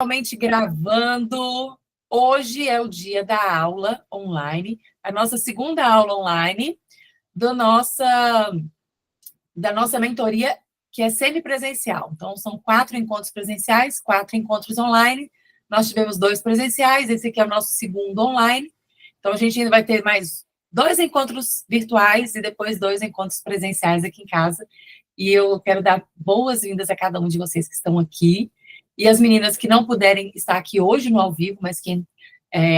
Realmente gravando. Hoje é o dia da aula online, a nossa segunda aula online da nossa mentoria, que é semipresencial. Então, são 4 encontros presenciais, 4 encontros online. Nós tivemos 2 presenciais, esse aqui é o nosso segundo online. Então, a gente ainda vai ter mais 2 encontros virtuais e depois 2 encontros presenciais aqui em casa. E eu quero dar boas-vindas a cada um de vocês que estão aqui. E as meninas que não puderem estar aqui hoje no ao vivo, mas que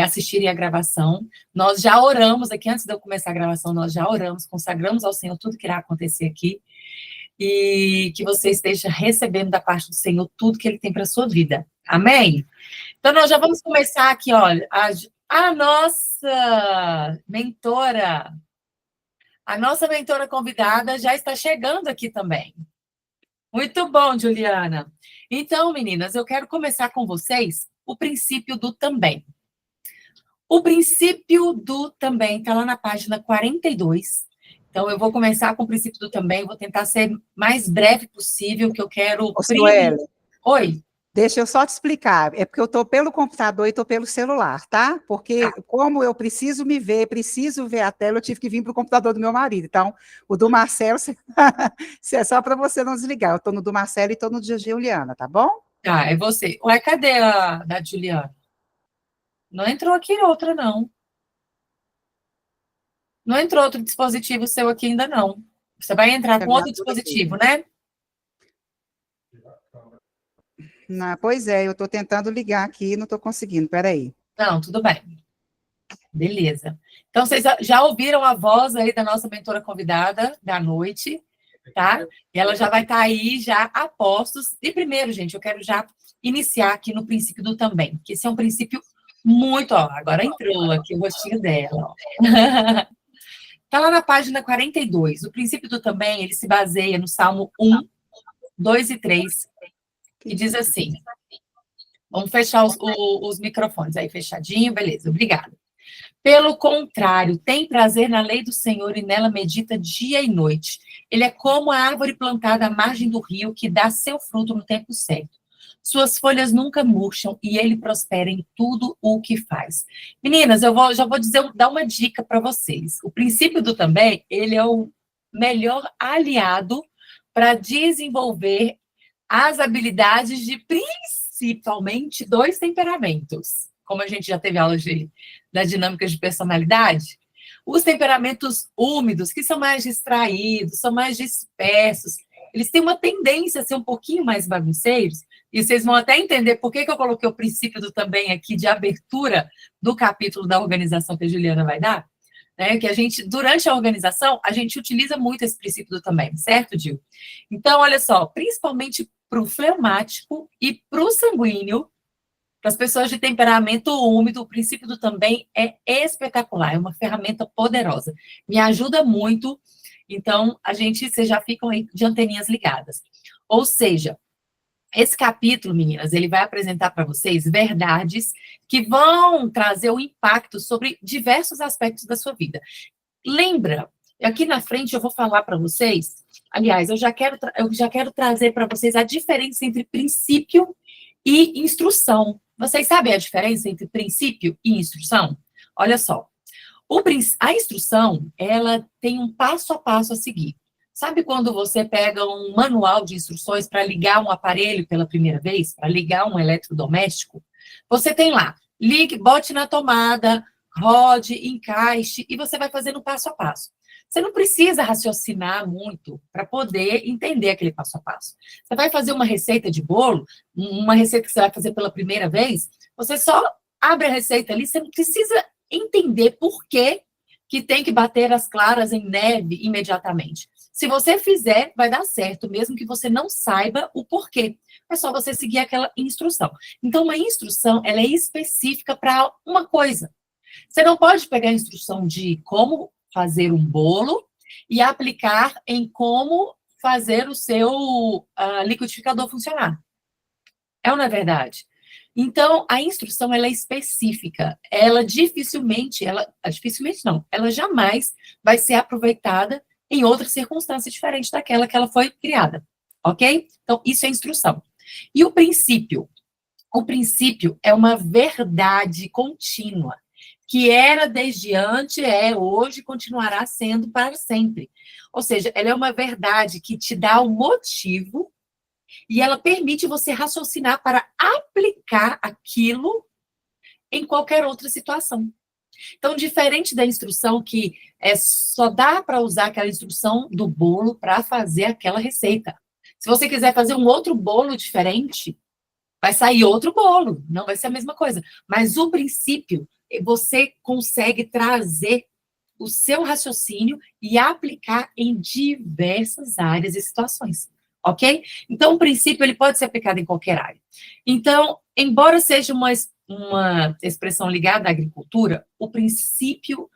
assistirem a gravação, nós já oramos aqui, antes de eu começar a gravação, nós já oramos, consagramos ao Senhor tudo que irá acontecer aqui, e que você esteja recebendo da parte do Senhor tudo que Ele tem para a sua vida. Amém? Então, nós já vamos começar aqui, olha, a nossa mentora convidada já está chegando aqui também. Muito bom, Juliana. Então, meninas, eu quero começar com vocês o princípio do também. O princípio do também está lá na página 42. Então, eu vou começar com o princípio do também, vou tentar ser mais breve possível, que eu quero... Sueli, oi. Deixa eu só te explicar. É porque eu estou pelo computador e estou pelo celular, tá? Porque como eu preciso me ver, preciso ver a tela, eu tive que vir para o computador do meu marido. Então, o do Marcelo, é só para você não desligar. Eu estou no do Marcelo e estou no de Juliana, tá bom? Tá, é você. Ué, cadê a da Juliana? Não entrou aqui outra, não. Não entrou outro dispositivo seu aqui ainda, não. Você vai entrar com outro dispositivo, né? Não, pois é, eu estou tentando ligar aqui e não estou conseguindo, peraí. Não, tudo bem. Beleza. Então, vocês já ouviram a voz aí da nossa mentora convidada da noite, tá? E ela já vai estar aí, já a postos. E primeiro, gente, eu quero já iniciar aqui no princípio do também, que esse é um princípio muito, ó, agora entrou aqui o rostinho dela, ó. Está lá na página 42. O princípio do também, ele se baseia no Salmo 1, 2 e 3, que diz assim, vamos fechar os microfones aí, fechadinho, beleza, obrigada. Pelo contrário, tem prazer na lei do Senhor e nela medita dia e noite. Ele é como a árvore plantada à margem do rio, que dá seu fruto no tempo certo. Suas folhas nunca murcham e ele prospera em tudo o que faz. Meninas, já vou dar uma dica para vocês. O princípio do também, ele é o melhor aliado para desenvolver as habilidades de principalmente 2 temperamentos. Como a gente já teve aula da dinâmica de personalidade, os temperamentos úmidos, que são mais distraídos, são mais dispersos, eles têm uma tendência a ser um pouquinho mais bagunceiros, e vocês vão até entender por que eu coloquei o princípio do também aqui de abertura do capítulo da organização que a Juliana vai dar, né? Que a gente, durante a organização, a gente utiliza muito esse princípio do também, certo, Gil? Então, olha só, principalmente para o fleumático e para o sanguíneo, para as pessoas de temperamento úmido, o princípio do também é espetacular, é uma ferramenta poderosa. Me ajuda muito, então, vocês já ficam aí de anteninhas ligadas. Ou seja, esse capítulo, meninas, ele vai apresentar para vocês verdades que vão trazer o impacto sobre diversos aspectos da sua vida. Lembra, aqui na frente eu vou falar para vocês, aliás, eu já quero trazer para vocês a diferença entre princípio e instrução. Vocês sabem a diferença entre princípio e instrução? Olha só, a instrução, ela tem um passo a passo a seguir. Sabe quando você pega um manual de instruções para ligar um aparelho pela primeira vez, para ligar um eletrodoméstico? Você tem lá, ligue, bote na tomada, rode, encaixe, e você vai fazendo passo a passo. Você não precisa raciocinar muito para poder entender aquele passo a passo. Você vai fazer uma receita de bolo, uma receita que você vai fazer pela primeira vez, você só abre a receita ali, você não precisa entender por que tem que bater as claras em neve imediatamente. Se você fizer, vai dar certo, mesmo que você não saiba o porquê. É só você seguir aquela instrução. Então, uma instrução, ela é específica para uma coisa. Você não pode pegar a instrução de como fazer um bolo e aplicar em como fazer o seu liquidificador funcionar. É ou não é verdade? Então, a instrução, ela é específica. Ela dificilmente não, ela jamais vai ser aproveitada em outra circunstância diferente daquela que ela foi criada, ok? Então, isso é instrução. E o princípio? O princípio é uma verdade contínua, que era desde antes, é hoje e continuará sendo para sempre. Ou seja, ela é uma verdade que te dá o motivo e ela permite você raciocinar para aplicar aquilo em qualquer outra situação. Então, diferente da instrução que só dá para usar aquela instrução do bolo para fazer aquela receita. Se você quiser fazer um outro bolo diferente, vai sair outro bolo, não vai ser a mesma coisa. Mas o princípio, você consegue trazer o seu raciocínio e aplicar em diversas áreas e situações, ok? Então, o princípio, ele pode ser aplicado em qualquer área. Então, embora seja uma expressão ligada à agricultura, o princípio,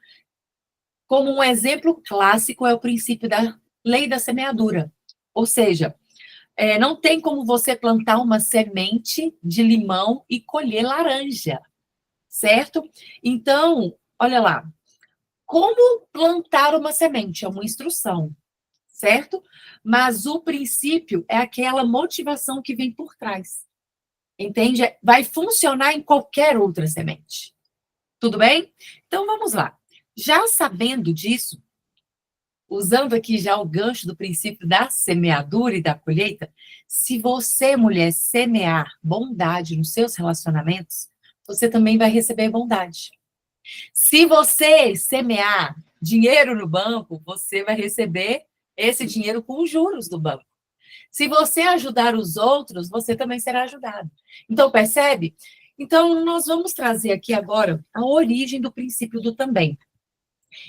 como um exemplo clássico, é o princípio da lei da semeadura. Ou seja, não tem como você plantar uma semente de limão e colher laranja, certo? Então, olha lá, como plantar uma semente? É uma instrução, certo? Mas o princípio é aquela motivação que vem por trás, entende? Vai funcionar em qualquer outra semente. Tudo bem? Então, vamos lá. Já sabendo disso, usando aqui já o gancho do princípio da semeadura e da colheita, se você, mulher, semear bondade nos seus relacionamentos, você também vai receber bondade. Se você semear dinheiro no banco, você vai receber esse dinheiro com os juros do banco. Se você ajudar os outros, você também será ajudado. Então, percebe? Então, nós vamos trazer aqui agora a origem do princípio do também.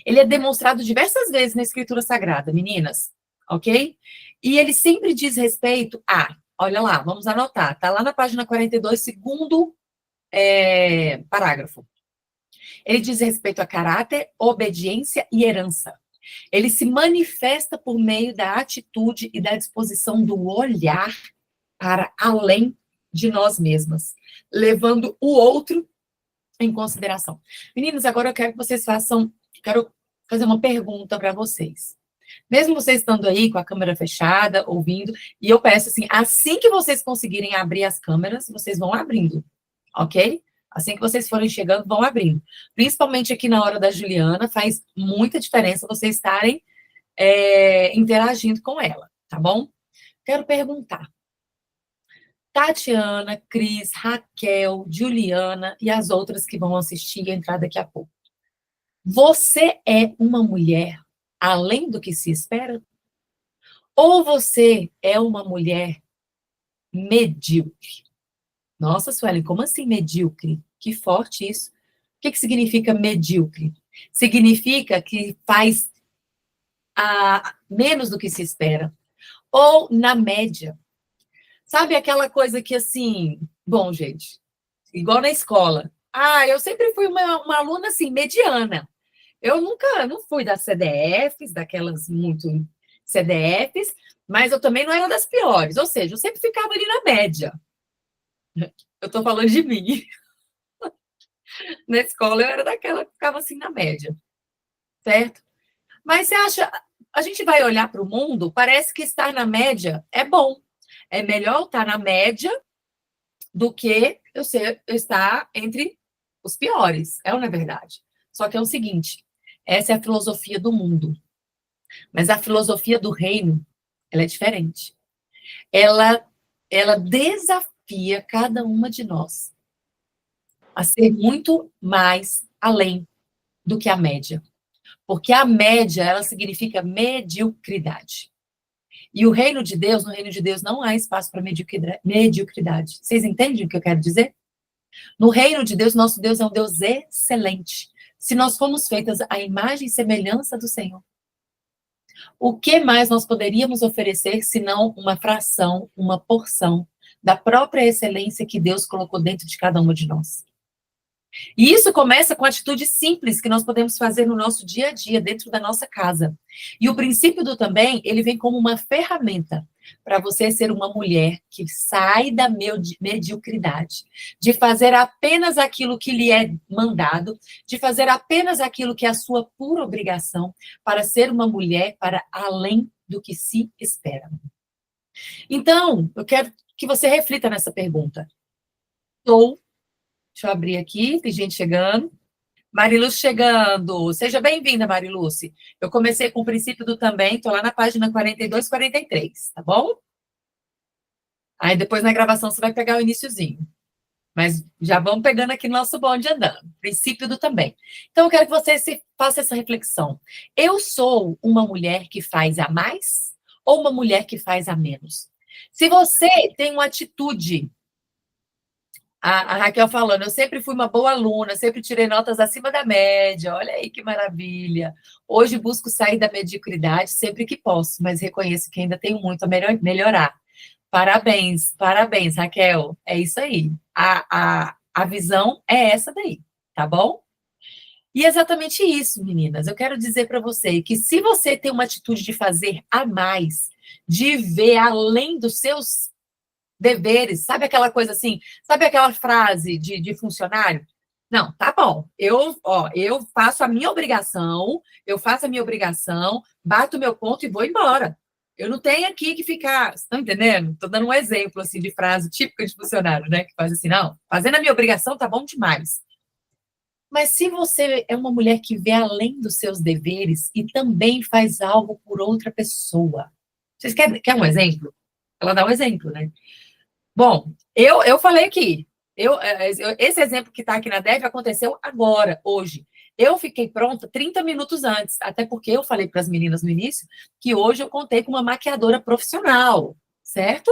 Ele é demonstrado diversas vezes na Escritura Sagrada, meninas, ok? E ele sempre diz respeito a, olha lá, vamos anotar, tá lá na página 42, segundo parágrafo. Ele diz respeito a caráter, obediência e herança. Ele se manifesta por meio da atitude e da disposição do olhar para além de nós mesmas, levando o outro em consideração. Meninas, agora eu quero que vocês quero fazer uma pergunta para vocês. Mesmo vocês estando aí com a câmera fechada, ouvindo, e eu peço assim que vocês conseguirem abrir as câmeras, vocês vão abrindo, ok? Assim que vocês forem chegando, vão abrindo. Principalmente aqui na hora da Juliana, faz muita diferença vocês estarem interagindo com ela, tá bom? Quero perguntar. Tatiana, Cris, Raquel, Juliana e as outras que vão assistir e entrar daqui a pouco. Você é uma mulher além do que se espera? Ou você é uma mulher medíocre? Nossa, Suelen, como assim medíocre? Que forte isso. O que significa medíocre? Significa que faz menos do que se espera. Ou na média. Sabe aquela coisa que assim... Bom, gente, igual na escola. Eu sempre fui uma aluna assim, mediana. Eu não fui das CDFs, daquelas muito CDFs, mas eu também não era das piores. Ou seja, eu sempre ficava ali na média. Eu estou falando de mim. Na escola eu era daquela que ficava assim na média, certo? Mas você acha, a gente vai olhar para o mundo, parece que estar na média é bom. É melhor estar na média do que eu estar entre os piores. É ou não é verdade? Só que é o seguinte, essa é a filosofia do mundo. Mas a filosofia do reino, ela é diferente. Ela desafia cada uma de nós a ser muito mais além do que a média. Porque a média, ela significa mediocridade. E no reino de Deus não há espaço para mediocridade. Vocês entendem o que eu quero dizer? No reino de Deus, nosso Deus é um Deus excelente. Se nós fomos feitas à imagem e semelhança do Senhor, o que mais nós poderíamos oferecer senão uma fração, uma porção da própria excelência que Deus colocou dentro de cada uma de nós? E isso começa com atitudes simples que nós podemos fazer no nosso dia a dia, dentro da nossa casa. E o princípio do também, ele vem como uma ferramenta para você ser uma mulher que sai da mediocridade, de fazer apenas aquilo que lhe é mandado, de fazer apenas aquilo que é a sua pura obrigação, para ser uma mulher para além do que se espera. Então, eu quero que você reflita nessa pergunta. estou. Deixa eu abrir aqui, tem gente chegando. Mariluz chegando. Seja bem-vinda, Mariluz. Eu comecei com o princípio do também, estou lá na página 42, 43, tá bom? Aí depois na gravação você vai pegar o iniciozinho. Mas já vamos pegando aqui nosso bonde andando. Princípio do também. Então, eu quero que você faça essa reflexão. Eu sou uma mulher que faz a mais ou uma mulher que faz a menos? Se você tem uma atitude, a Raquel falando, eu sempre fui uma boa aluna, sempre tirei notas acima da média, olha aí que maravilha. Hoje busco sair da mediocridade sempre que posso, mas reconheço que ainda tenho muito a melhorar. Parabéns, parabéns, Raquel. É isso aí. A visão é essa daí, tá bom? E é exatamente isso, meninas. Eu quero dizer para você que se você tem uma atitude de fazer a mais, de ver além dos seus deveres, sabe aquela coisa assim? Sabe aquela frase de funcionário? Não, tá bom. Eu faço a minha obrigação, bato o meu ponto e vou embora. Eu não tenho aqui que ficar, vocês estão entendendo? Estou dando um exemplo assim de frase típica de funcionário, né? Que faz assim, não, fazendo a minha obrigação tá bom demais. Mas se você é uma mulher que vê além dos seus deveres e também faz algo por outra pessoa. Vocês querem um exemplo? Ela dá um exemplo, né? Bom, eu falei aqui, esse exemplo que está aqui na DEV aconteceu agora, hoje. Eu fiquei pronta 30 minutos antes, até porque eu falei para as meninas no início que hoje eu contei com uma maquiadora profissional, certo?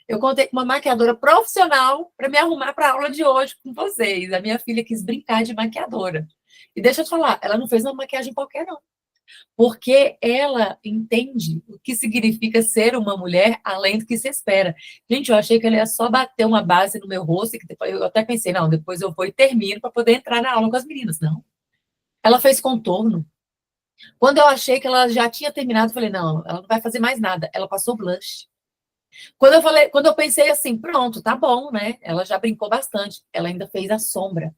Eu contei com uma maquiadora profissional para me arrumar para a aula de hoje com vocês. A minha filha quis brincar de maquiadora. E deixa eu te falar, ela não fez uma maquiagem qualquer, não. Porque ela entende o que significa ser uma mulher além do que se espera. Gente, eu achei que ela ia só bater uma base no meu rosto, que depois, eu até pensei, não, depois eu vou e termino para poder entrar na aula com as meninas. Não. Ela fez contorno. Quando eu achei que ela já tinha terminado, eu falei, não, ela não vai fazer mais nada. Ela passou blush. Quando eu pensei assim, pronto, tá bom, né? Ela já brincou bastante. Ela ainda fez a sombra.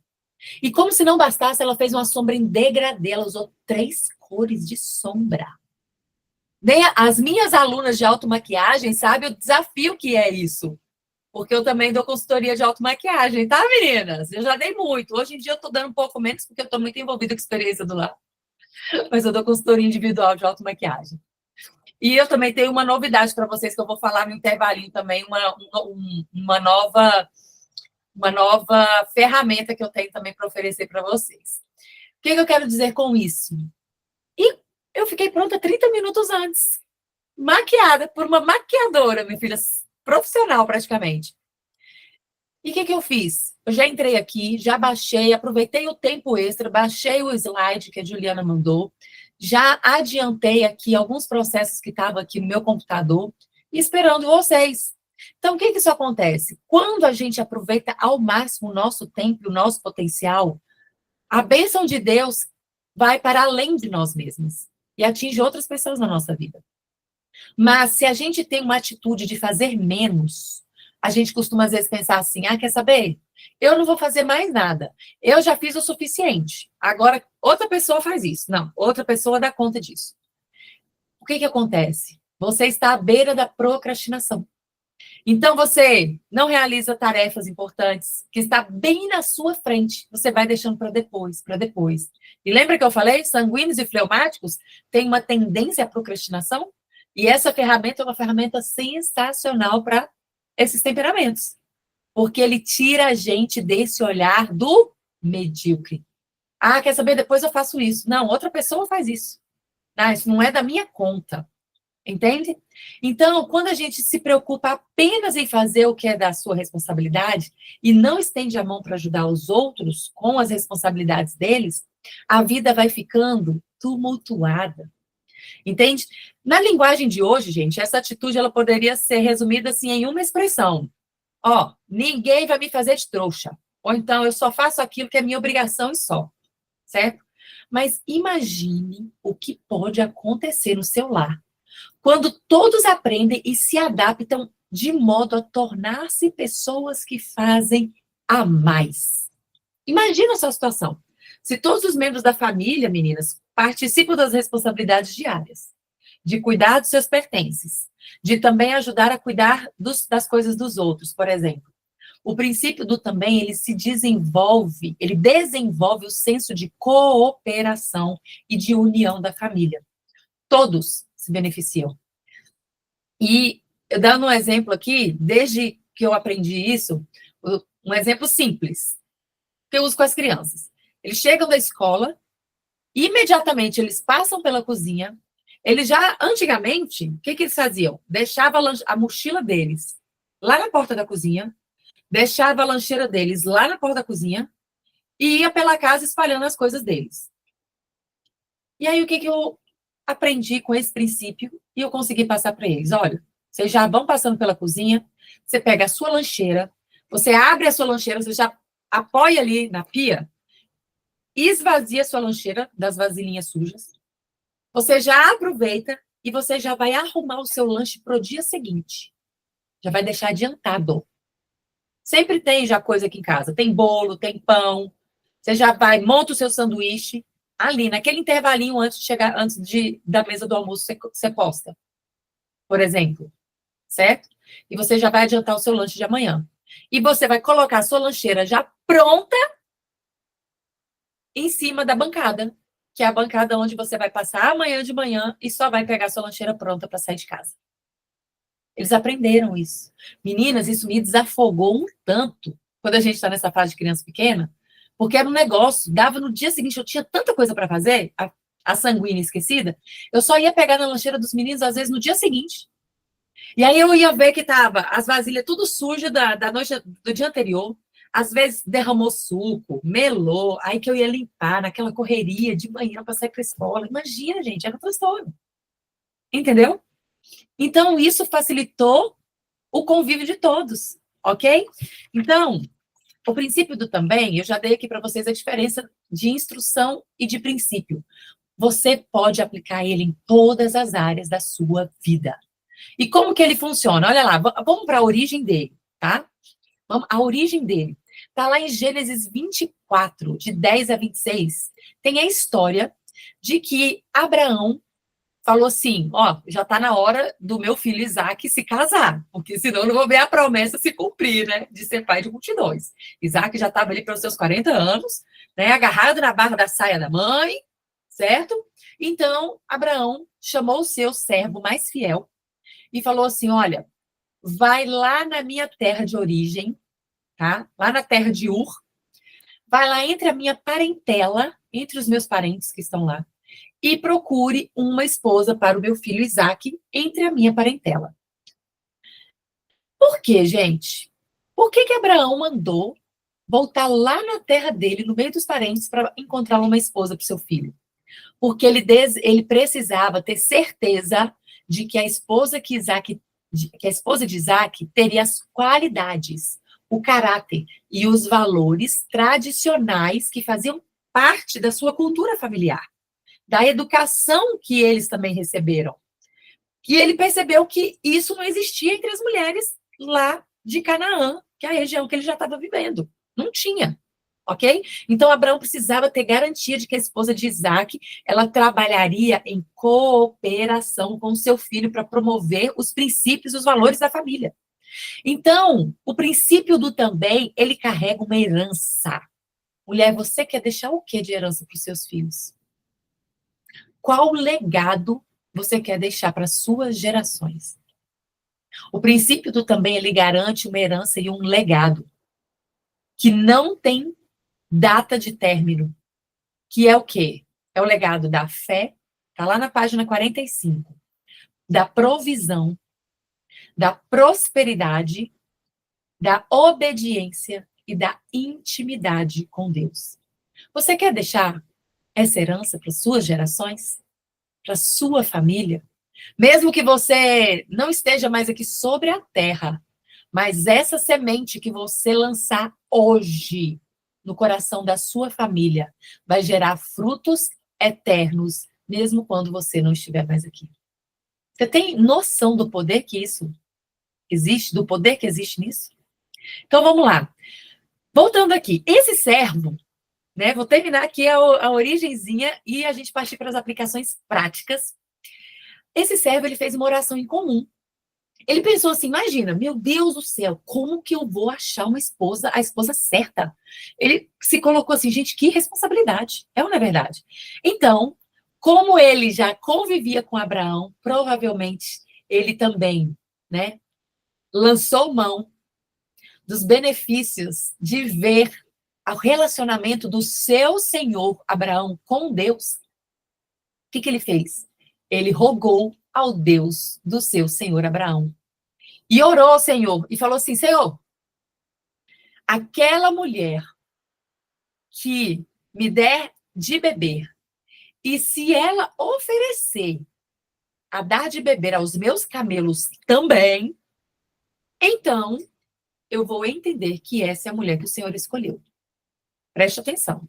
E como se não bastasse, ela fez uma sombra em degradê. Ela usou 3 cores de sombra. Nem as minhas alunas de automaquiagem sabem o desafio que é isso. Porque eu também dou consultoria de automaquiagem, tá, meninas? Eu já dei muito. Hoje em dia eu tô dando um pouco menos, porque eu tô muito envolvida com a experiência do lar. Mas eu dou consultoria individual de automaquiagem. E eu também tenho uma novidade para vocês, que eu vou falar no intervalinho também, uma nova ferramenta que eu tenho também para oferecer para vocês. O que eu quero dizer com isso? E eu fiquei pronta 30 minutos antes, maquiada por uma maquiadora, minha filha, profissional praticamente. E o que eu fiz? Eu já entrei aqui, já baixei, aproveitei o tempo extra, baixei o slide que a Juliana mandou, já adiantei aqui alguns processos que estavam aqui no meu computador, esperando vocês. Então, o que isso acontece? Quando a gente aproveita ao máximo o nosso tempo e o nosso potencial, a bênção de Deus vai para além de nós mesmos e atinge outras pessoas na nossa vida. Mas se a gente tem uma atitude de fazer menos, a gente costuma às vezes pensar assim, quer saber? Eu não vou fazer mais nada. Eu já fiz o suficiente. Agora outra pessoa faz isso. Não, outra pessoa dá conta disso. O que acontece? Você está à beira da procrastinação. Então, você não realiza tarefas importantes que está bem na sua frente. Você vai deixando para depois, para depois. E lembra que eu falei? Sanguíneos e fleumáticos têm uma tendência à procrastinação? E essa ferramenta é uma ferramenta sensacional para esses temperamentos. Porque ele tira a gente desse olhar do medíocre. Quer saber? Depois eu faço isso. Não, outra pessoa faz isso. Isso não é da minha conta. Entende? Então, quando a gente se preocupa apenas em fazer o que é da sua responsabilidade e não estende a mão para ajudar os outros com as responsabilidades deles, a vida vai ficando tumultuada. Entende? Na linguagem de hoje, gente, essa atitude ela poderia ser resumida assim em uma expressão. Ninguém vai me fazer de trouxa. Ou então, eu só faço aquilo que é minha obrigação e só. Certo? Mas imagine o que pode acontecer no seu lar quando todos aprendem e se adaptam de modo a tornar-se pessoas que fazem a mais. Imagina essa situação. Se todos os membros da família, meninas, participam das responsabilidades diárias, de cuidar dos seus pertences, de também ajudar a cuidar das coisas dos outros, por exemplo. O princípio do também, ele desenvolve o senso de cooperação e de união da família. Todos se beneficiam. E, eu dando um exemplo aqui, desde que eu aprendi isso, um exemplo simples, que eu uso com as crianças. Eles chegam da escola, imediatamente eles passam pela cozinha, eles já, antigamente, o que eles faziam? Deixava a mochila deles lá na porta da cozinha, deixava a lancheira deles lá na porta da cozinha e ia pela casa espalhando as coisas deles. E aí, o que eu aprendi com esse princípio e eu consegui passar para eles? Olha, vocês já vão passando pela cozinha, você pega a sua lancheira, você abre a sua lancheira, você já apoia ali na pia, esvazia a sua lancheira das vasilhinhas sujas, você já aproveita e você já vai arrumar o seu lanche para o dia seguinte. Já vai deixar adiantado. Sempre tem já coisa aqui em casa. Tem bolo, tem pão. Você já vai, monta o seu sanduíche ali, naquele intervalinho antes de chegar, da mesa do almoço, você posta, por exemplo. Certo? E você já vai adiantar o seu lanche de amanhã. E você vai colocar a sua lancheira já pronta em cima da bancada, que é a bancada onde você vai passar amanhã de manhã e só vai pegar a sua lancheira pronta para sair de casa. Eles aprenderam isso. Meninas, isso me desafogou um tanto quando a gente está nessa fase de criança pequena, porque era um negócio, dava no dia seguinte, eu tinha tanta coisa para fazer, a sanguínea esquecida, eu só ia pegar na lancheira dos meninos, às vezes, no dia seguinte. E aí eu ia ver que tava as vasilhas tudo sujas da noite do dia anterior, às vezes derramou suco, melou, aí que eu ia limpar naquela correria de manhã para sair para a escola. Imagina, gente, era um transtorno. Entendeu? Então, isso facilitou o convívio de todos, ok? Então, o princípio do também, eu já dei aqui para vocês a diferença de instrução e de princípio. Você pode aplicar ele em todas as áreas da sua vida. E como que ele funciona? Olha lá, vamos para a origem dele, tá? A origem dele está lá em Gênesis 24, de 10 a 26. Tem a história de que Abraão falou assim, ó, já está na hora do meu filho Isaac se casar, porque senão eu não vou ver a promessa se cumprir, né, de ser pai de multidões. Isaac já estava ali para os seus 40 anos, né, agarrado na barra da saia da mãe, certo? Então, Abraão chamou o seu servo mais fiel e falou assim, olha, vai lá na minha terra de origem, tá? Lá na terra de Ur, vai lá entre a minha parentela, entre os meus parentes que estão lá, e procure uma esposa para o meu filho Isaac entre a minha parentela. Por quê, gente? Por que Abraão mandou voltar lá na terra dele, no meio dos parentes, para encontrar uma esposa para o seu filho? Porque ele precisava ter certeza de que a esposa de Isaac teria as qualidades, o caráter e os valores tradicionais que faziam parte da sua cultura familiar, da educação que eles também receberam. E ele percebeu que isso não existia entre as mulheres lá de Canaã, que é a região que ele já estava vivendo. Não tinha, ok? Então, Abraão precisava ter garantia de que a esposa de Isaac, ela trabalharia em cooperação com seu filho para promover os princípios e os valores da família. Então, o princípio do também, ele carrega uma herança. Mulher, você quer deixar o que de herança para os seus filhos? Qual legado você quer deixar para suas gerações? O princípio do também, ele garante uma herança e um legado que não tem data de término, que é o quê? É o legado da fé, está lá na página 45, da provisão, da prosperidade, da obediência e da intimidade com Deus. Você quer deixar essa herança para suas gerações? Para sua família? Mesmo que você não esteja mais aqui sobre a terra, mas essa semente que você lançar hoje no coração da sua família vai gerar frutos eternos, mesmo quando você não estiver mais aqui. Você tem noção do poder que isso existe, do poder que existe nisso? Então, vamos lá. Voltando aqui, esse servo, né, vou terminar aqui a origenzinha e a gente partir para as aplicações práticas. Esse servo, ele fez uma oração em comum. Ele pensou assim, imagina, meu Deus do céu, como que eu vou achar uma esposa, a esposa certa? Ele se colocou assim, gente, que responsabilidade. É ou não é verdade? Então, como ele já convivia com Abraão, provavelmente ele também, né, lançou mão dos benefícios de ver o relacionamento do seu senhor Abraão com Deus. O que ele fez? Ele rogou ao Deus do seu senhor Abraão. E orou ao Senhor e falou assim: Senhor, aquela mulher que me der de beber, e se ela oferecer a dar de beber aos meus camelos também, então eu vou entender que essa é a mulher que o Senhor escolheu. Preste atenção.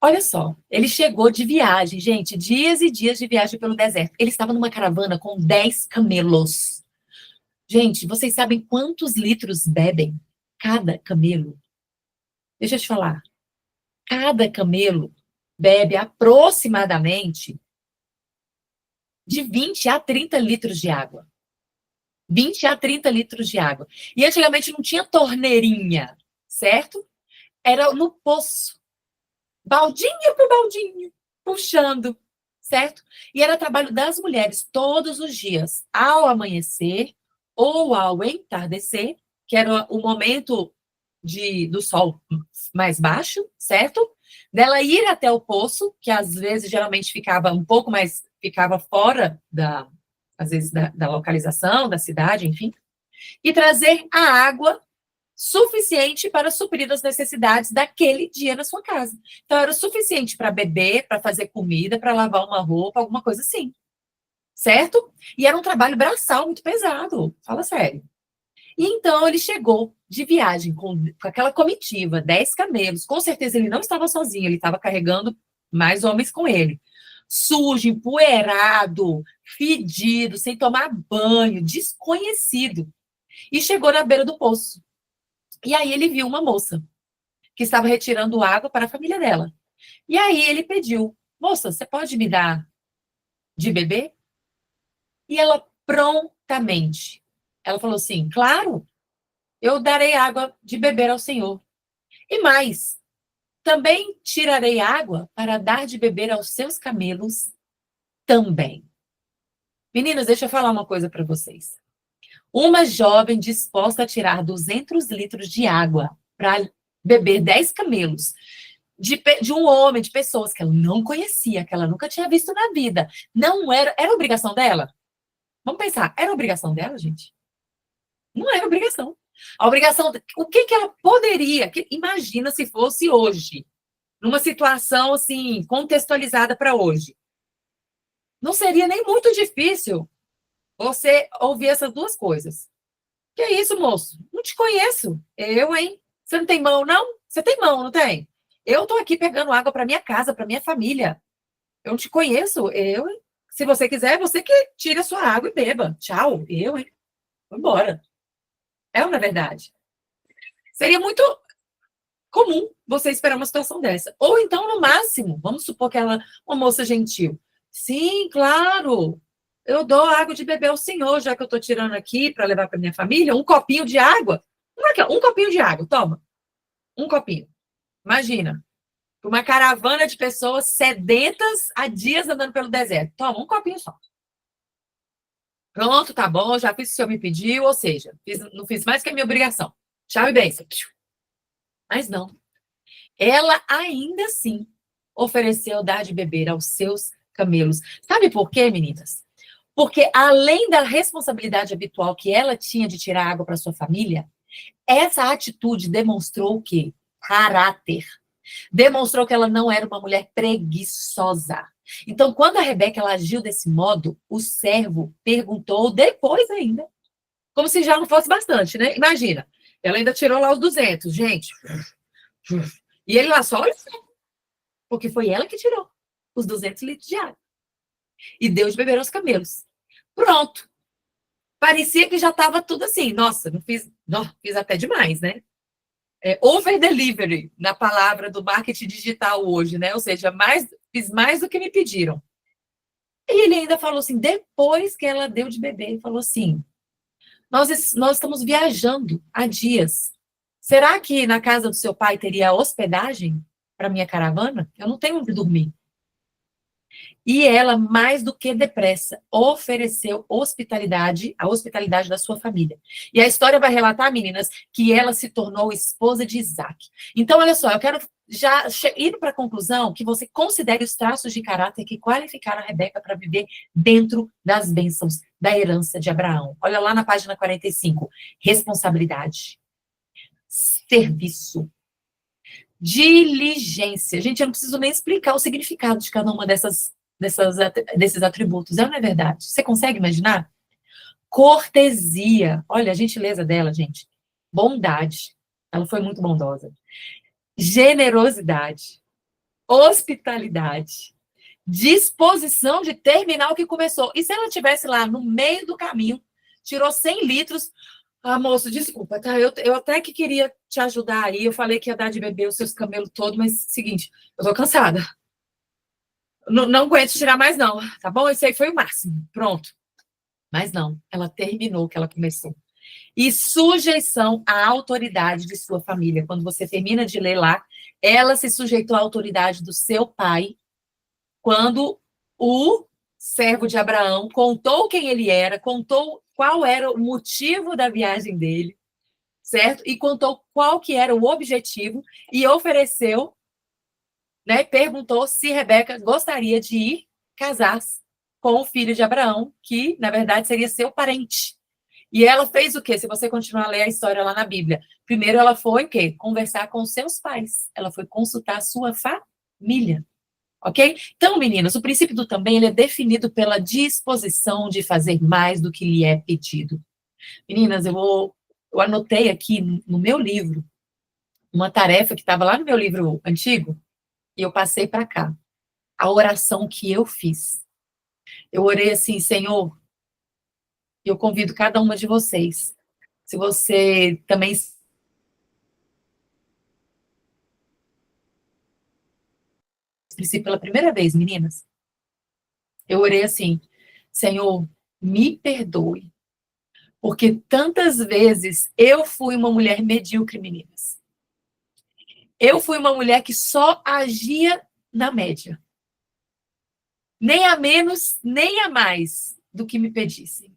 Olha só, ele chegou de viagem, gente, dias e dias de viagem pelo deserto. Ele estava numa caravana com 10 camelos. Gente, vocês sabem quantos litros bebem cada camelo? Deixa eu te falar. Cada camelo bebe aproximadamente de 20 a 30 litros de água. 20 a 30 litros de água. E antigamente não tinha torneirinha, certo? Era no poço. Baldinho por baldinho, puxando, certo? E era trabalho das mulheres todos os dias, ao amanhecer ou ao entardecer, que era o momento do sol mais baixo, certo? Dela ir até o poço, que às vezes geralmente ficava um pouco mais, ficava fora às vezes da localização, da cidade, enfim, e trazer a água suficiente para suprir as necessidades daquele dia na sua casa. Então, era o suficiente para beber, para fazer comida, para lavar uma roupa, alguma coisa assim. Certo? E era um trabalho braçal muito pesado. Fala sério. E então, ele chegou de viagem com aquela comitiva, 10 camelos. Com certeza, ele não estava sozinho, ele estava carregando mais homens com ele. Sujo, empoeirado, fedido, sem tomar banho, desconhecido. E chegou na beira do poço. E aí ele viu uma moça que estava retirando água para a família dela. E aí ele pediu: moça, você pode me dar de beber? E ela prontamente, ela falou assim: claro, eu darei água de beber ao Senhor. E mais, também tirarei água para dar de beber aos seus camelos também. Meninas, deixa eu falar uma coisa para vocês. Uma jovem disposta a tirar 200 litros de água para beber 10 camelos de um homem, de pessoas que ela não conhecia, que ela nunca tinha visto na vida. Não era. Era obrigação dela? Vamos pensar, era obrigação dela, gente? Não era obrigação. A obrigação. O que ela poderia. Imagina se fosse hoje, numa situação assim, contextualizada para hoje. Não seria nem muito difícil você ouvir essas duas coisas. Que é isso, moço? Não te conheço. Eu, hein? Você não tem mão, não? Você tem mão, não tem? Eu tô aqui pegando água para minha casa, para minha família. Eu não te conheço. Eu, hein? Se você quiser, você que tire a sua água e beba. Tchau. Eu, hein? Vou embora. É uma verdade. Seria muito comum você esperar uma situação dessa. Ou então, no máximo, vamos supor que ela é uma moça gentil. Sim, claro. Eu dou água de beber ao senhor, já que eu estou tirando aqui para levar para minha família, um copinho de água. Um copinho de água, toma. Um copinho. Imagina. Uma caravana de pessoas sedentas há dias andando pelo deserto. Toma, um copinho só. Pronto, tá bom, já fiz o que o senhor me pediu, ou seja, não fiz mais que a minha obrigação. Tchau e bênção. Mas não. Ela ainda assim ofereceu dar de beber aos seus camelos. Sabe por quê, meninas? Porque além da responsabilidade habitual que ela tinha de tirar água para sua família, essa atitude demonstrou o quê? Caráter. Demonstrou que ela não era uma mulher preguiçosa. Então, quando a Rebeca ela agiu desse modo, o servo perguntou depois ainda, como se já não fosse bastante, né? Imagina, ela ainda tirou lá os 200, gente. E ele lá só, porque foi ela que tirou os 200 litros de água. E deu de beber aos camelos. Pronto. Parecia que já estava tudo assim. Nossa, fiz até demais, né? Over delivery, na palavra do marketing digital hoje, né? Ou seja, fiz mais do que me pediram. E ele ainda falou assim, depois que ela deu de bebê, ele falou assim, nós estamos viajando há dias. Será que na casa do seu pai teria hospedagem para minha caravana? Eu não tenho onde dormir. E ela, mais do que depressa, ofereceu hospitalidade, a hospitalidade da sua família. E a história vai relatar, meninas, que ela se tornou esposa de Isaac. Então, olha só, eu quero já ir para a conclusão que você considere os traços de caráter que qualificaram a Rebeca para viver dentro das bênçãos da herança de Abraão. Olha lá na página 45. Responsabilidade, serviço, diligência. Gente, eu não preciso nem explicar o significado de cada uma desses atributos. Não é verdade? Você consegue imaginar? Cortesia. Olha a gentileza dela, gente. Bondade. Ela foi muito bondosa. Generosidade. Hospitalidade. Disposição de terminar o que começou. E se ela estivesse lá no meio do caminho, tirou 100 litros... Ah, moço, desculpa, tá? Eu até que queria te ajudar aí. Eu falei que ia dar de beber os seus camelos todos, mas seguinte, eu tô cansada. Não aguento tirar mais, não, tá bom? Esse aí foi o máximo. Pronto. Mas não, ela terminou o que ela começou. E sujeição à autoridade de sua família. Quando você termina de ler lá, ela se sujeitou à autoridade do seu pai, quando o servo de Abraão contou quem ele era, contou qual era o motivo da viagem dele, certo? E contou qual que era o objetivo e ofereceu, né? Perguntou se Rebeca gostaria de ir casar com o filho de Abraão, que, na verdade, seria seu parente. E ela fez o quê? Se você continuar a ler a história lá na Bíblia. Primeiro ela foi o quê? Conversar com seus pais. Ela foi consultar a sua família. Ok? Então, meninas, o princípio do também ele é definido pela disposição de fazer mais do que lhe é pedido. Meninas, eu anotei aqui no meu livro uma tarefa que estava lá no meu livro antigo e eu passei para cá. A oração que eu fiz. Eu orei assim, Senhor, eu convido cada uma de vocês. Se você também princípio pela primeira vez, meninas, eu orei assim, Senhor, me perdoe, porque tantas vezes eu fui uma mulher medíocre, meninas. Eu fui uma mulher que só agia na média. Nem a menos, nem a mais do que me pedissem.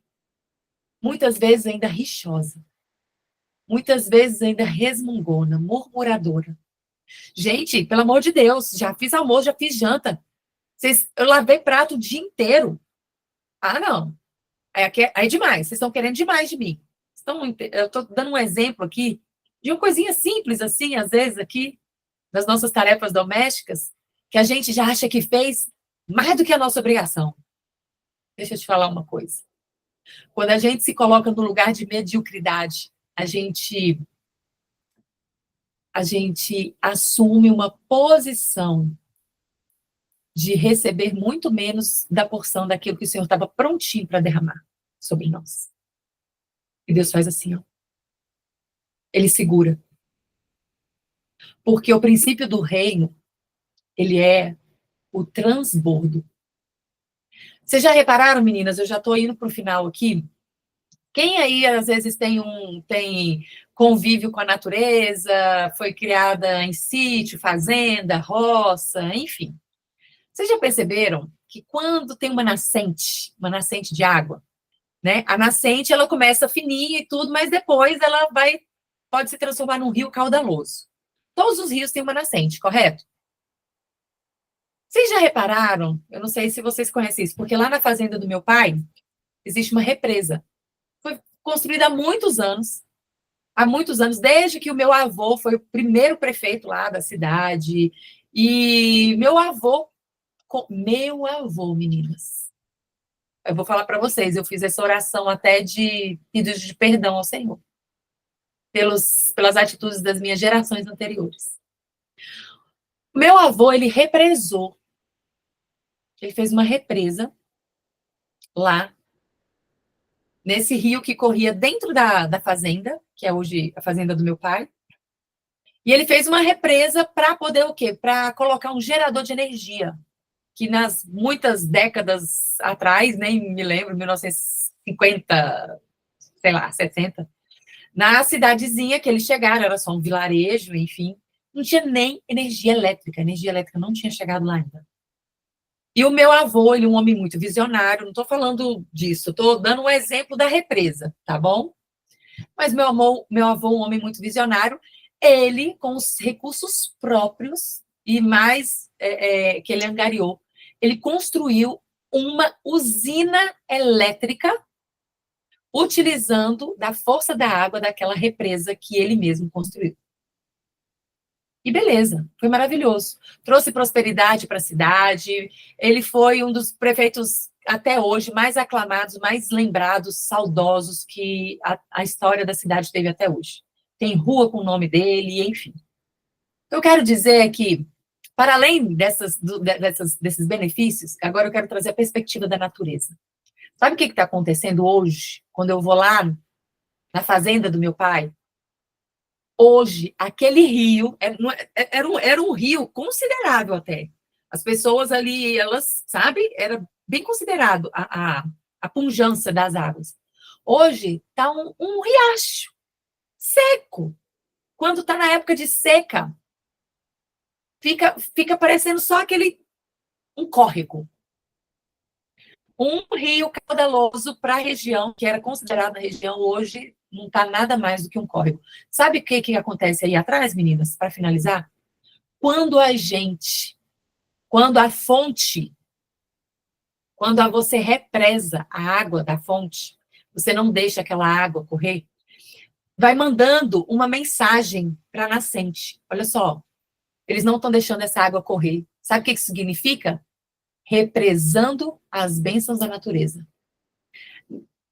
Muitas vezes ainda rixosa. Muitas vezes ainda resmungona, murmuradora. Gente, pelo amor de Deus, já fiz almoço, já fiz janta. Eu lavei prato o dia inteiro. Ah, não. Aí é demais. Vocês estão querendo demais de mim. Eu estou dando um exemplo aqui de uma coisinha simples, assim, às vezes, aqui, das nossas tarefas domésticas, que a gente já acha que fez mais do que a nossa obrigação. Deixa eu te falar uma coisa. Quando a gente se coloca no lugar de mediocridade, a gente assume uma posição de receber muito menos da porção daquilo que o Senhor estava prontinho para derramar sobre nós. E Deus faz assim, ó. Ele segura. Porque o princípio do reino, ele é o transbordo. Vocês já repararam, meninas? Eu já estou indo para o final aqui. Quem aí, às vezes, tem convívio com a natureza, foi criada em sítio, fazenda, roça, enfim. Vocês já perceberam que quando tem uma nascente de água, né? A nascente, ela começa fininha e tudo, mas depois ela pode se transformar num rio caudaloso. Todos os rios têm uma nascente, correto? Vocês já repararam? Eu não sei se vocês conhecem isso, porque lá na fazenda do meu pai existe uma represa. Foi construída há muitos anos, desde que o meu avô foi o primeiro prefeito lá da cidade. E meu avô, meninas, eu vou falar para vocês, eu fiz essa oração até de pedido de perdão ao Senhor, pelas atitudes das minhas gerações anteriores. Meu avô, ele represou. Ele fez uma represa lá, nesse rio que corria dentro da fazenda, que é hoje a fazenda do meu pai. E ele fez uma represa para poder o quê? Para colocar um gerador de energia. que nas muitas décadas atrás, nem me lembro, 1950, sei lá, 60, na cidadezinha que eles chegaram, era só um vilarejo, enfim, não tinha nem energia elétrica não tinha chegado lá ainda. E o meu avô, ele é um homem muito visionário, não estou falando disso, estou dando um exemplo da represa, tá bom? Mas meu avô, um homem muito visionário, ele, com os recursos próprios e mais que ele angariou, ele construiu uma usina elétrica utilizando da força da água daquela represa que ele mesmo construiu. E beleza, foi maravilhoso. Trouxe prosperidade para a cidade. Ele foi um dos prefeitos, até hoje, mais aclamados, mais lembrados, saudosos que a história da cidade teve até hoje. Tem rua com o nome dele, enfim. O que eu quero dizer é que, para além desses benefícios, agora eu quero trazer a perspectiva da natureza. Sabe o que está acontecendo hoje, quando eu vou lá na fazenda do meu pai? Hoje, aquele rio, era um rio considerável até. As pessoas ali, elas, sabe, era bem considerado a pujança das águas. Hoje, está um riacho seco. Quando está na época de seca, fica parecendo só um córrego. Um rio caudaloso para a região, que era considerada a região, hoje não está nada mais do que um córrego. Sabe o que acontece aí atrás, meninas, para finalizar? Quando a fonte, quando você represa a água da fonte, você não deixa aquela água correr, vai mandando uma mensagem para a nascente. Olha só, eles não estão deixando essa água correr. Sabe o que isso significa? Represando as bênçãos da natureza.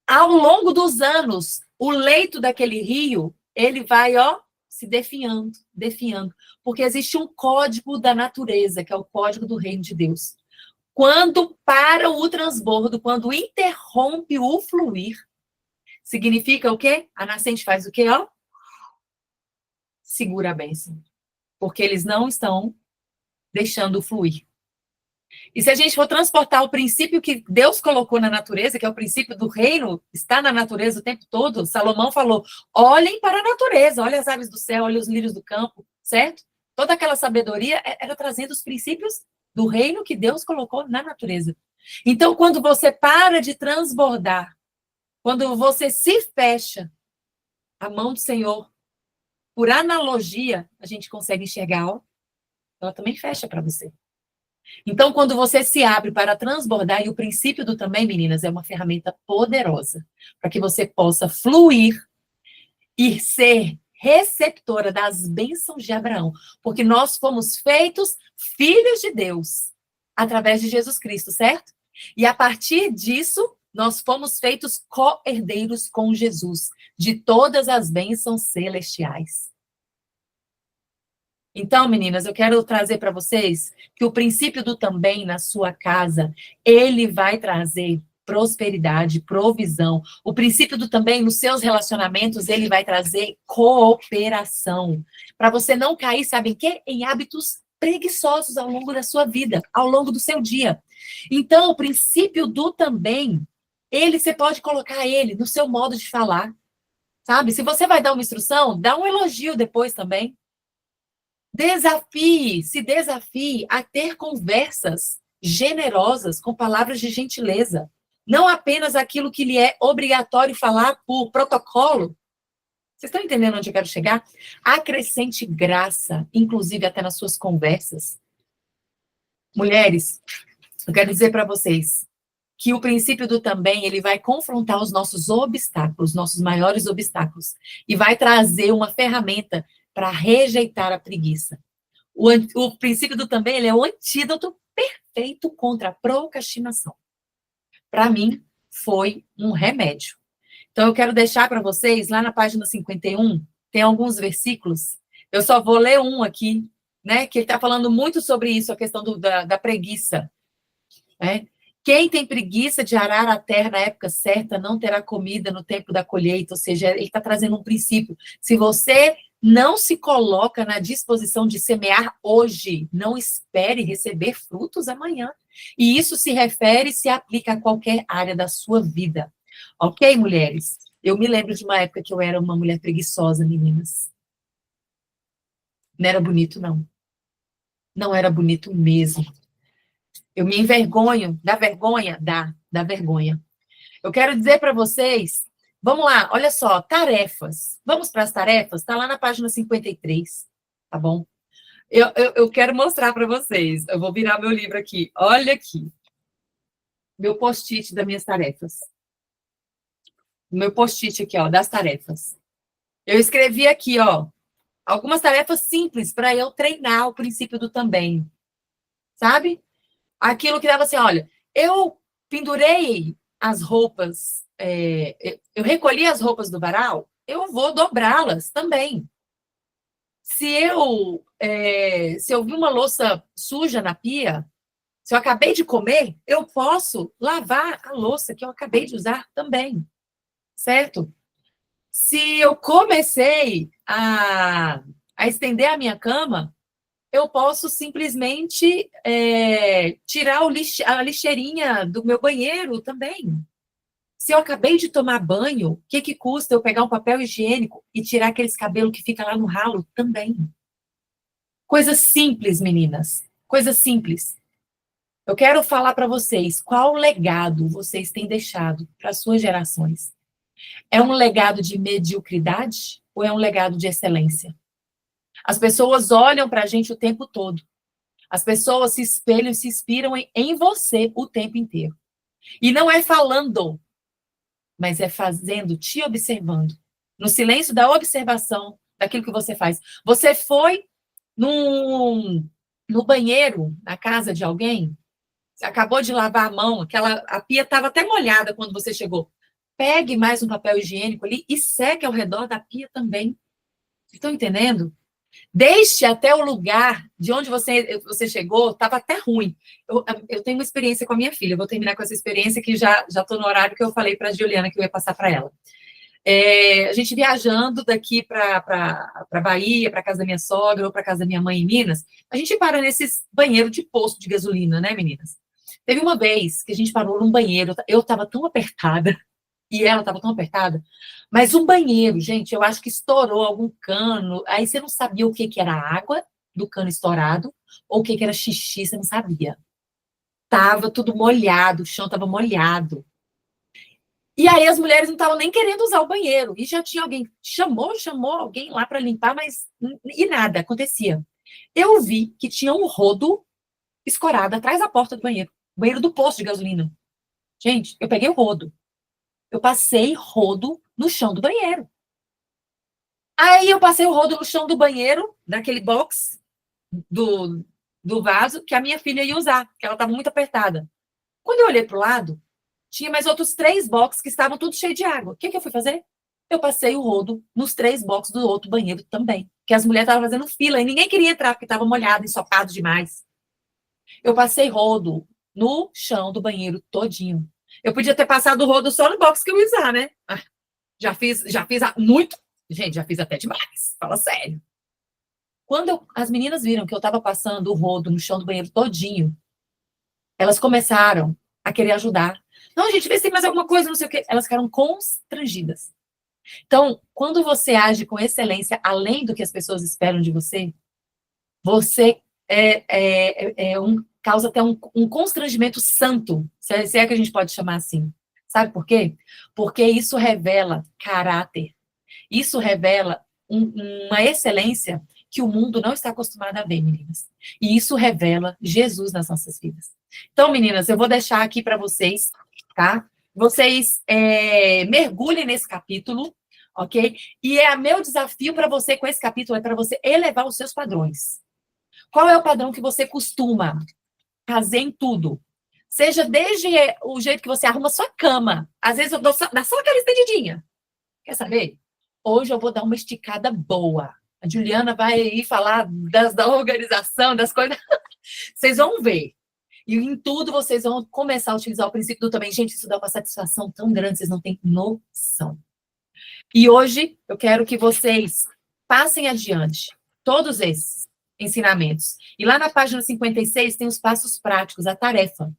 Ao longo dos anos, o leito daquele rio, ele vai, se definhando, porque existe um código da natureza, que é o código do reino de Deus. Quando para o transbordo, quando interrompe o fluir, significa o quê? A nascente faz o quê, Segura a bênção. Porque eles não estão deixando fluir. E se a gente for transportar o princípio que Deus colocou na natureza, que é o princípio do reino, está na natureza o tempo todo, Salomão falou, olhem para a natureza, olhem as aves do céu, olhem os lírios do campo, certo? Toda aquela sabedoria era trazendo os princípios do reino que Deus colocou na natureza. Então, quando você para de transbordar, quando você se fecha, a mão do Senhor, por analogia, a gente consegue enxergar, ela também fecha para você. Então, quando você se abre para transbordar, e o princípio do também, meninas, é uma ferramenta poderosa para que você possa fluir e ser receptora das bênçãos de Abraão, porque nós fomos feitos filhos de Deus através de Jesus Cristo, certo? E a partir disso, nós fomos feitos co-herdeiros com Jesus de todas as bênçãos celestiais. Então, meninas, eu quero trazer para vocês que o princípio do também na sua casa, ele vai trazer prosperidade, provisão. O princípio do também nos seus relacionamentos, ele vai trazer cooperação. Para você não cair, sabe em quê? Em hábitos preguiçosos ao longo da sua vida, ao longo do seu dia. Então, o princípio do também, você pode colocar ele no seu modo de falar, sabe? Se você vai dar uma instrução, dá um elogio depois também. Se desafie a ter conversas generosas com palavras de gentileza. Não apenas aquilo que lhe é obrigatório falar por protocolo. Vocês estão entendendo onde eu quero chegar? Acrescente graça, inclusive até nas suas conversas. Mulheres, eu quero dizer para vocês que o princípio do também, ele vai confrontar os nossos obstáculos, nossos maiores obstáculos, e vai trazer uma ferramenta para rejeitar a preguiça. O princípio do também, ele é o antídoto perfeito contra a procrastinação. Para mim, foi um remédio. Então, eu quero deixar para vocês, lá na página 51, tem alguns versículos. Eu só vou ler um aqui, né? Que ele está falando muito sobre isso, a questão da preguiça. Né? Quem tem preguiça de arar a terra na época certa não terá comida no tempo da colheita. Ou seja, ele está trazendo um princípio. Se você não se coloca na disposição de semear hoje, não espere receber frutos amanhã. E isso se refere e se aplica a qualquer área da sua vida. Ok, mulheres? Eu me lembro de uma época que eu era uma mulher preguiçosa, meninas. Não era bonito, não. Não era bonito mesmo. Eu me envergonho, dá vergonha? Dá vergonha. Eu quero dizer para vocês, vamos lá, olha só, tarefas. Vamos para as tarefas? Está lá na página 53, tá bom? Eu quero mostrar para vocês. Eu vou virar meu livro aqui. Olha aqui. Meu post-it das minhas tarefas. Meu post-it aqui, ó, das tarefas. Eu escrevi aqui, ó, algumas tarefas simples para eu treinar o princípio do também. Sabe? Aquilo que dava assim, olha, eu pendurei as roupas, eu recolhi as roupas do varal, eu vou dobrá-las também. Se eu vi uma louça suja na pia, se eu acabei de comer, eu posso lavar a louça que eu acabei de usar também, certo? Se eu comecei a estender a minha cama, eu posso simplesmente tirar a lixeirinha do meu banheiro também. Se eu acabei de tomar banho, o que custa eu pegar um papel higiênico e tirar aqueles cabelos que fica lá no ralo também? Coisa simples, meninas. Coisa simples. Eu quero falar para vocês qual legado vocês têm deixado para as suas gerações. É um legado de mediocridade ou é um legado de excelência? As pessoas olham para a gente o tempo todo. As pessoas se espelham e se inspiram em você o tempo inteiro. E não é falando, mas é fazendo, te observando. No silêncio da observação daquilo que você faz. Você foi no banheiro, na casa de alguém, você acabou de lavar a mão, a pia estava até molhada quando você chegou. Pegue mais um papel higiênico ali e seque ao redor da pia também. Estão entendendo? Deixe até o lugar de onde você chegou, estava até ruim. Eu tenho uma experiência com a minha filha, eu vou terminar com essa experiência que já estou no horário que eu falei para a Juliana que eu ia passar para ela. A gente viajando daqui para Bahia, para casa da minha sogra ou para casa da minha mãe em Minas, a gente para nesses banheiros de posto de gasolina, né, meninas? Teve uma vez que a gente parou num banheiro, eu estava tão apertada, e ela estava tão apertada, mas um banheiro, gente, eu acho que estourou algum cano, aí você não sabia o que era água do cano estourado, ou o que era xixi, você não sabia. Tava tudo molhado, o chão estava molhado. E aí as mulheres não estavam nem querendo usar o banheiro, e já tinha alguém, chamou alguém lá para limpar, mas e nada, acontecia. Eu vi que tinha um rodo escorado atrás da porta do banheiro do posto de gasolina. Gente, eu peguei o rodo. Eu passei rodo no chão do banheiro. Aí eu passei o rodo no chão do banheiro, daquele box do vaso, que a minha filha ia usar, que ela estava muito apertada. Quando eu olhei para o lado, tinha mais outros 3 boxes que estavam tudo cheio de água. O que eu fui fazer? Eu passei o rodo nos 3 boxes do outro banheiro também, que as mulheres estavam fazendo fila e ninguém queria entrar porque estava molhado, ensopado demais. Eu passei rodo no chão do banheiro todinho. Eu podia ter passado o rodo só no box que eu ia usar, né? Já fiz muito. Gente, já fiz até demais. Fala sério. Quando as meninas viram que eu estava passando o rodo no chão do banheiro todinho, elas começaram a querer ajudar. Não, gente, vê se tem mais alguma coisa, não sei o quê. Elas ficaram constrangidas. Então, quando você age com excelência, além do que as pessoas esperam de você, você causa até um constrangimento santo, se é que a gente pode chamar assim. Sabe por quê? Porque isso revela caráter. Isso revela uma excelência que o mundo não está acostumado a ver, meninas. E isso revela Jesus nas nossas vidas. Então, meninas, eu vou deixar aqui para vocês, tá? Vocês mergulhem nesse capítulo, ok? E meu desafio para você com esse capítulo é para você elevar os seus padrões. Qual é o padrão que você costuma fazer em tudo? Seja desde o jeito que você arruma sua cama. Às vezes eu dou só aquela estendidinha. Quer saber? Hoje eu vou dar uma esticada boa. A Juliana vai aí falar da organização, das coisas. Vocês vão ver. E em tudo vocês vão começar a utilizar o princípio do também. Gente, isso dá uma satisfação tão grande, vocês não têm noção. E hoje eu quero que vocês passem adiante todos esses ensinamentos. E lá na página 56 tem os passos práticos, a tarefa,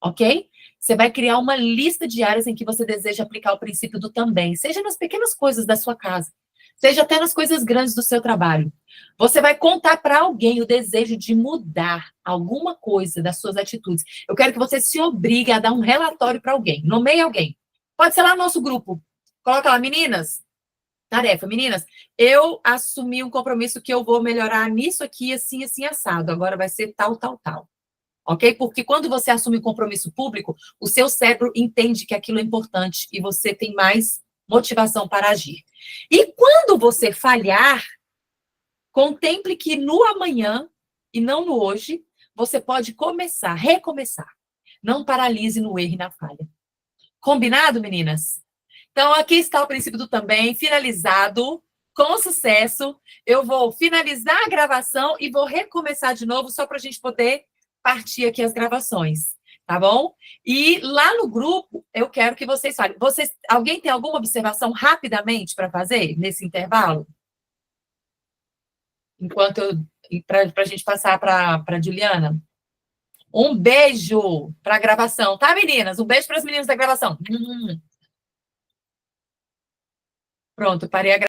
ok? Você vai criar uma lista de áreas em que você deseja aplicar o princípio do também, seja nas pequenas coisas da sua casa, seja até nas coisas grandes do seu trabalho. Você vai contar para alguém o desejo de mudar alguma coisa das suas atitudes. Eu quero que você se obrigue a dar um relatório para alguém, nomeie alguém. Pode ser lá no nosso grupo. Coloca lá, meninas, tarefa, meninas, eu assumi um compromisso que eu vou melhorar nisso aqui, assim, assim, assado. Agora vai ser tal, tal, tal. Ok? Porque quando você assume um compromisso público, o seu cérebro entende que aquilo é importante e você tem mais motivação para agir. E quando você falhar, contemple que no amanhã e não no hoje, você pode começar, recomeçar. Não paralise no erro e na falha. Combinado, meninas? Então, aqui está o princípio do também, finalizado, com sucesso. Eu vou finalizar a gravação e vou recomeçar de novo, só para a gente poder partir aqui as gravações, tá bom? E lá no grupo, eu quero que vocês falem. Alguém tem alguma observação rapidamente para fazer nesse intervalo? Enquanto para a gente passar para a Juliana. Um beijo para a gravação, tá, meninas? Um beijo para as meninas da gravação. Pronto, parei a gravação.